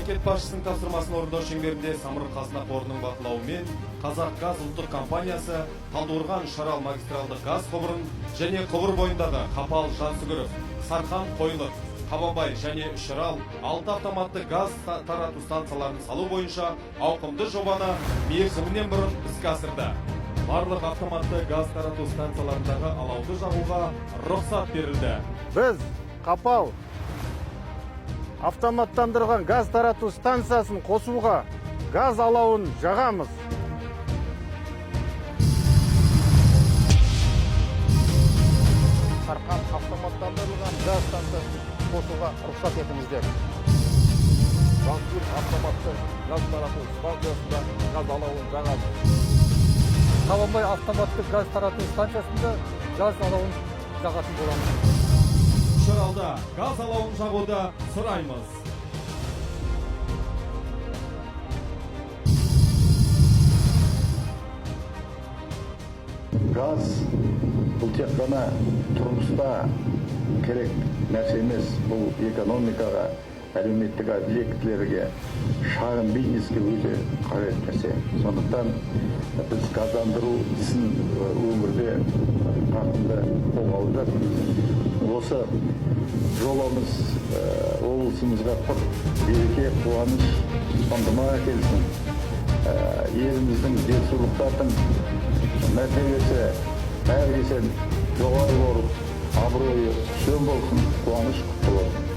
Мемлекет башчысынын тапсырмасын орындоо шеңберинде Самұрық Қазына қорының бақылауымен Қазақгаз ұлттық компаниясы Талдықорған Шарал магистралдық газ құбырын және құбыр бойындағы Қапал Жансүгіров, Сарқан Қойлық, Қабанбай және Үшарал 6 автоматты газ тарату станцияларын салу бойынша ауқымды жобаны мерзімінен бұрын іске асырды. Барлық автоматты газ тарату станцияларындағы алауды жағуға рұқсат берілді. Біз Қапал автоматтандырған газ тарату станциясын қосуға газ алауын жағамыз. Сарқан автоматтандырылған газ станциясын қосуға рұқсат етіңіздер. Жансүгіров автоматты газ тарату станциясында газ алауын жағамыз. Қабанбай автоматты газ тарату станциясында газ алауын жағатын боламыз. Үшаралда газ алауын жағуды сұраймыз. Газ бұл тек қана тұрмыста керек нәрсе емес, бұл экономикаға, әлеуметтік объектілерге, шағын бизнеске өте қажет нәрсе. Сондықтан біз газдандыру ісін өңірде қарқынды қолға алып жатырмыз. Осы жолымыз облысымызға құт, береке, қуаныш, сандыма әкелсін. Еліміздің денсаулықтардың мәртебесі әркез жоғары болып, абыройы үстем болсын, қуаныш құтты болсын.